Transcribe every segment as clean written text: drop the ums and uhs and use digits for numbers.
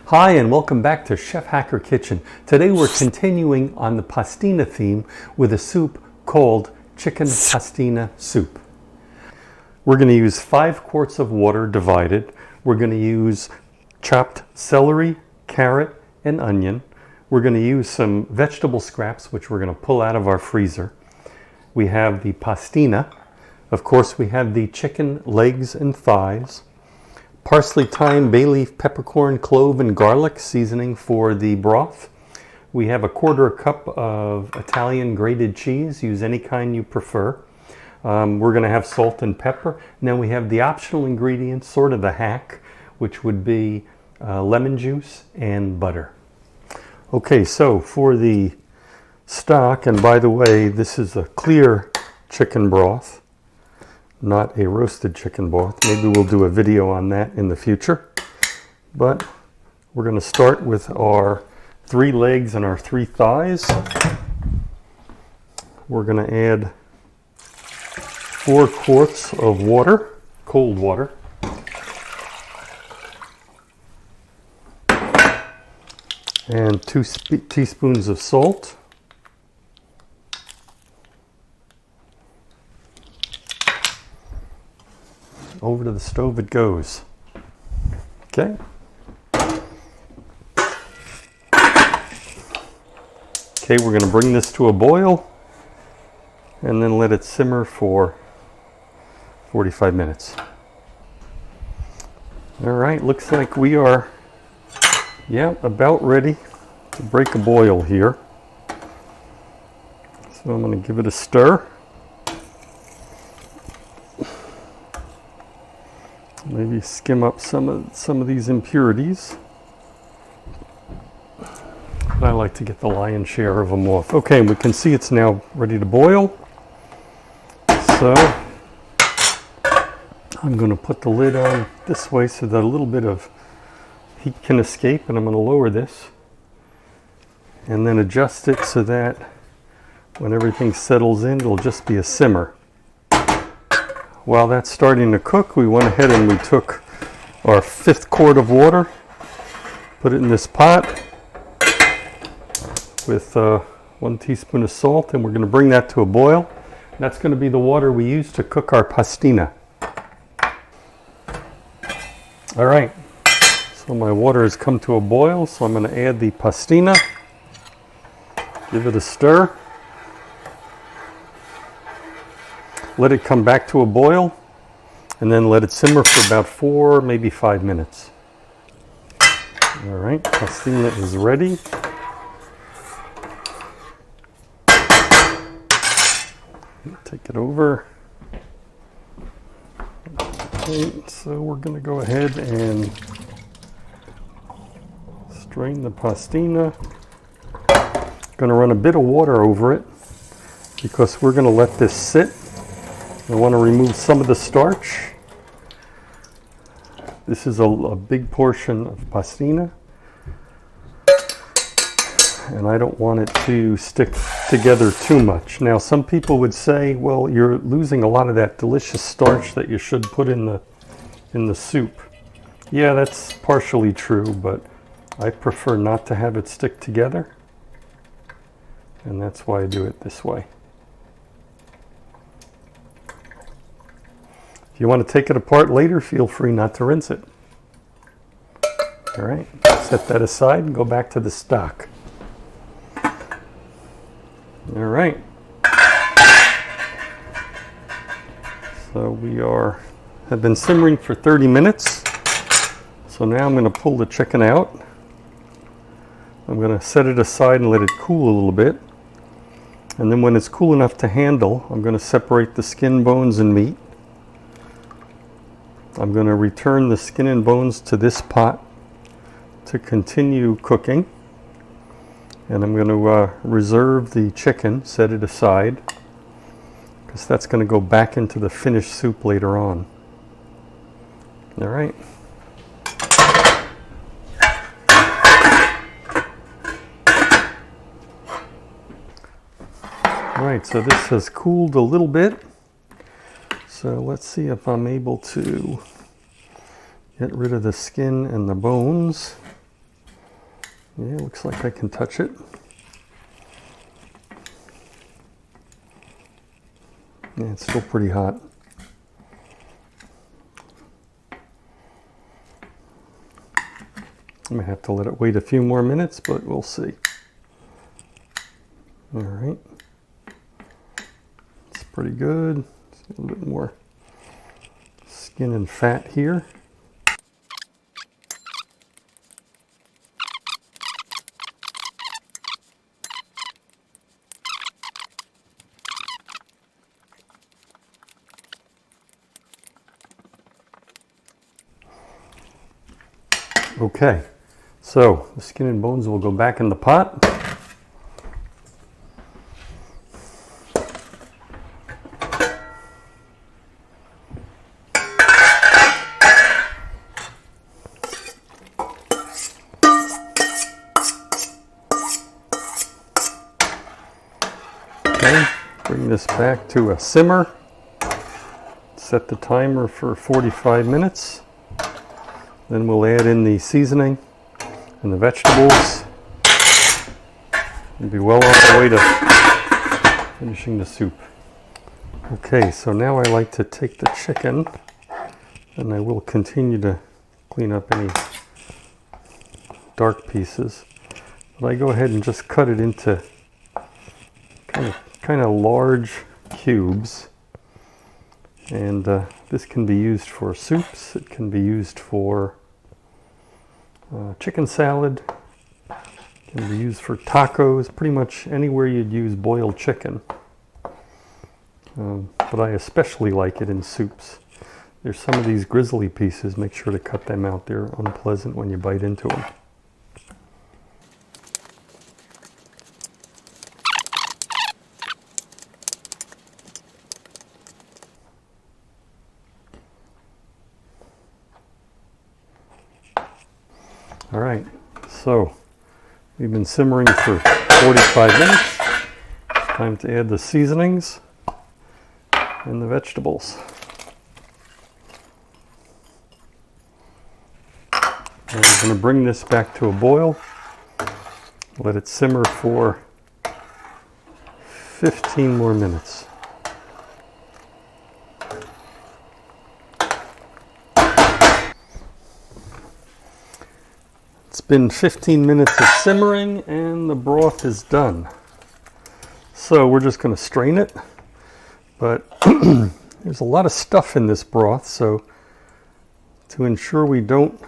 Hi and welcome back to Chef Hacker Kitchen. Today we're continuing on the Pastina theme with a soup called Chicken Pastina Soup. We're going to use 5 quarts of water divided. We're going to use chopped celery, carrot, and onion. We're going to use some vegetable scraps which we're going to pull out of our freezer. We have the pastina. Of course, we have the chicken legs and thighs. Parsley, thyme, bay leaf, peppercorn, clove, and garlic seasoning for the broth. We have a 1/4 cup of Italian grated cheese. Use any kind you prefer. We're going to have salt and pepper. And then we have the optional ingredients, sort of the hack, which would be lemon juice and butter. Okay, so for the stock, and by the way, this is a clear chicken broth, not a roasted chicken broth. Maybe we'll do a video on that in the future. But we're going to start with our 3 legs and our 3 thighs. We're going to add 4 quarts of water, cold water. And 2 teaspoons of salt. Over to the stove it goes. Okay. Okay, we're going to bring this to a boil and then let it simmer for 45 minutes. All right, looks like we are, about ready to break a boil here. So I'm going to give it a stir. Maybe skim up some of these impurities. But I like to get the lion's share of them off. Okay, we can see it's now ready to boil. So I'm going to put the lid on this way so that a little bit of heat can escape, and I'm going to lower this and then adjust it so that when everything settles in, it'll just be a simmer. While that's starting to cook, we went ahead and we took our 5th quart of water, put it in this pot with 1 teaspoon of salt, and we're going to bring that to a boil. That's going to be the water we use to cook our pastina. All right, so my water has come to a boil, so I'm going to add the pastina, give it a stir. Let it come back to a boil, and then let it simmer for about 4, maybe 5 minutes. All right, pastina is ready. Take it over. Okay, so we're going to go ahead and strain the pastina. Going to run a bit of water over it because we're going to let this sit. I want to remove some of the starch. This is a big portion of pastina, and I don't want it to stick together too much. Now, some people would say, well, you're losing a lot of that delicious starch that you should put in the soup. Yeah, that's partially true, but I prefer not to have it stick together, and that's why I do it this way. If you want to take it apart later, feel free not to rinse it. All right, set that aside and go back to the stock. All right. So we have been simmering for 30 minutes. So now I'm going to pull the chicken out. I'm going to set it aside and let it cool a little bit. And then when it's cool enough to handle, I'm going to separate the skin, bones, and meat. I'm going to return the skin and bones to this pot to continue cooking. And I'm going to reserve the chicken, set it aside, because that's going to go back into the finished soup later on. All right. All right, so this has cooled a little bit. So let's see if I'm able to get rid of the skin and the bones. Yeah, looks like I can touch it. Yeah, it's still pretty hot. I may have to let it wait a few more minutes, but we'll see. All right. It's pretty good. Just a little bit more skin and fat here. Okay, so the skin and bones will go back in the pot. Okay, bring this back to a simmer. Set the timer for 45 minutes. Then we'll add in the seasoning and the vegetables. We'll be well on the way to finishing the soup. Okay, so now I like to take the chicken, and I will continue to clean up any dark pieces. But I go ahead and just cut it into kind of large cubes. And this can be used for soups. It can be used for chicken salad. It can be used for tacos. Pretty much anywhere you'd use boiled chicken. But I especially like it in soups. There's some of these grizzly pieces. Make sure to cut them out. They're unpleasant when you bite into them. All right, so we've been simmering for 45 minutes. It's time to add the seasonings and the vegetables. And I'm going to bring this back to a boil. Let it simmer for 15 more minutes. It's been 15 minutes of simmering and the broth is done. So we're just going to strain it, but there's a lot of stuff in this broth, so to ensure we don't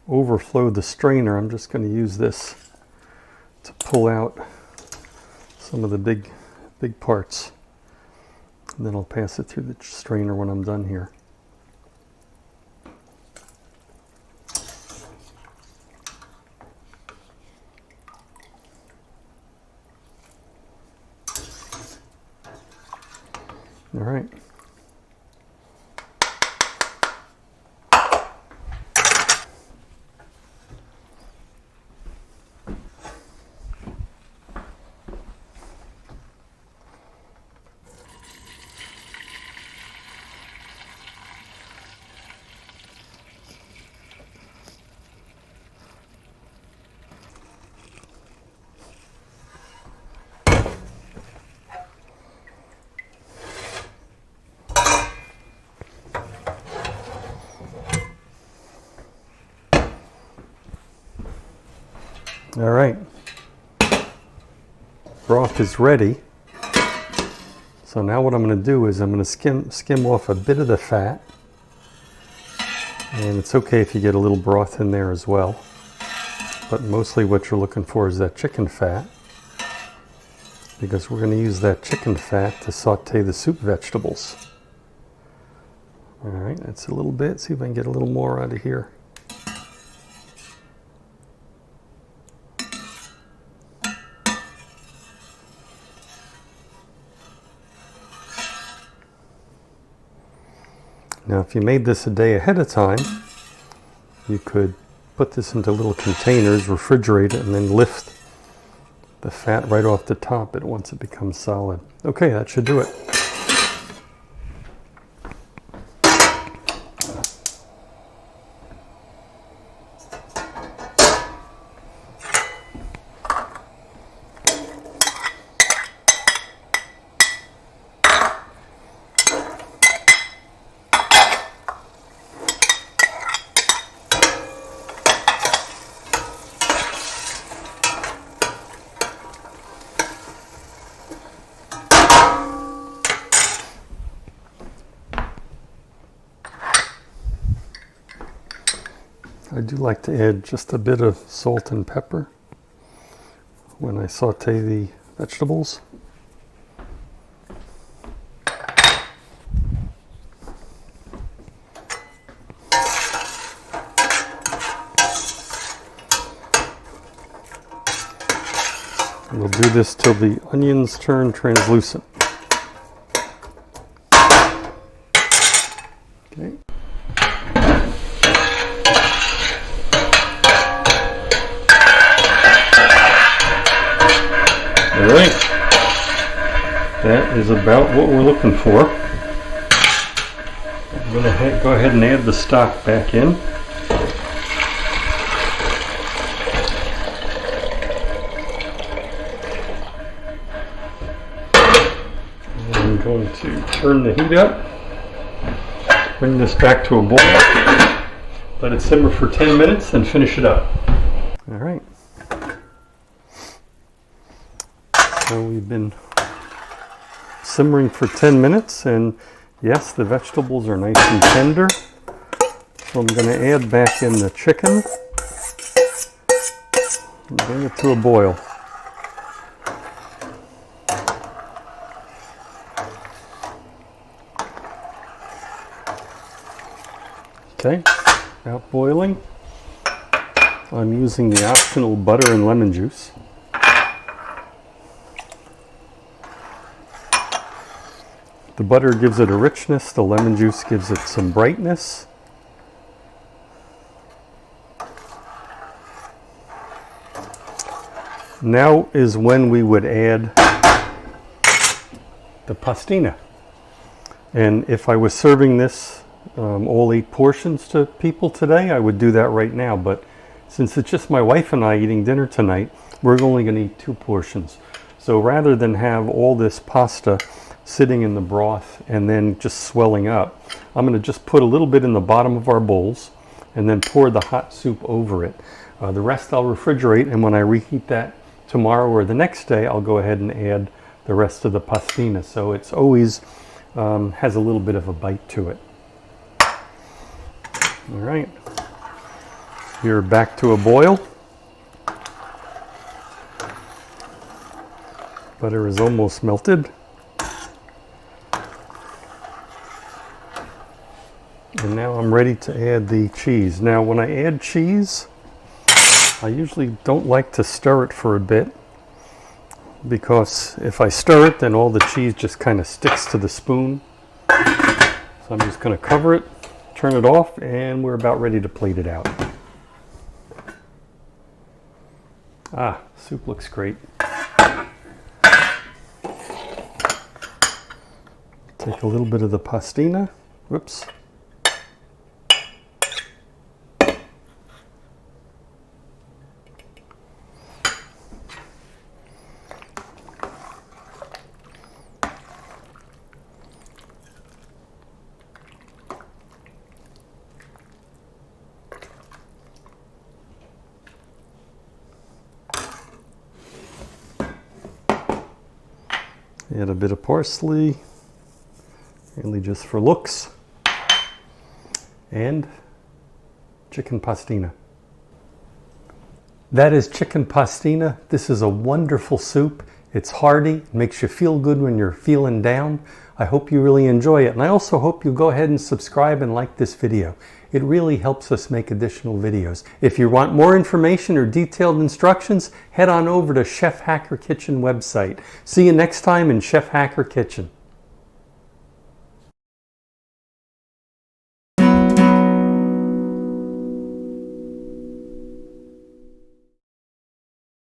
overflow the strainer, I'm just going to use this to pull out some of the big parts, and then I'll pass it through the strainer when I'm done here. All right. All right, broth is ready. So now what I'm going to do is I'm going to skim off a bit of the fat. And it's okay if you get a little broth in there as well. But mostly what you're looking for is that chicken fat, because we're going to use that chicken fat to saute the soup vegetables. All right, that's a little bit. See if I can get a little more out of here. Now, if you made this a day ahead of time, you could put this into little containers, refrigerate it, and then lift the fat right off the top once it becomes solid. Okay, that should do it. I do like to add just a bit of salt and pepper when I saute the vegetables. We'll do this till the onions turn translucent. Okay. All right. That is about what we're looking for. I'm going to go ahead and add the stock back in. I'm going to turn the heat up, bring this back to a boil, let it simmer for 10 minutes, and finish it up. All right. So we've been simmering for 10 minutes, and yes, the vegetables are nice and tender. So I'm going to add back in the chicken and bring it to a boil. Okay, about boiling. I'm using the optional butter and lemon juice. The butter gives it a richness, the lemon juice gives it some brightness. Now is when we would add the pastina. And if I was serving this all 8 portions to people today, I would do that right now. But since it's just my wife and I eating dinner tonight, we're only going to eat 2 portions. So rather than have all this pasta sitting in the broth and then just swelling up, I'm going to just put a little bit in the bottom of our bowls and then pour the hot soup over it. The rest I'll refrigerate, and when I reheat that tomorrow or the next day, I'll go ahead and add the rest of the pastina. So it's always has a little bit of a bite to it. All right, you're back to a boil. Butter is almost melted. And now I'm ready to add the cheese. Now when I add cheese, I usually don't like to stir it for a bit, because if I stir it, then all the cheese just kind of sticks to the spoon. So I'm just going to cover it, turn it off, and we're about ready to plate it out. Ah, soup looks great. Take a little bit of the pastina. Whoops. Add a bit of parsley, really just for looks, and chicken pastina. That is chicken pastina. This is a wonderful soup. It's hearty, makes you feel good when you're feeling down. I hope you really enjoy it, and I also hope you go ahead and subscribe and like this video. It really helps us make additional videos. If you want more information or detailed instructions, head on over to Chef Hacker Kitchen website. See you next time in Chef Hacker Kitchen.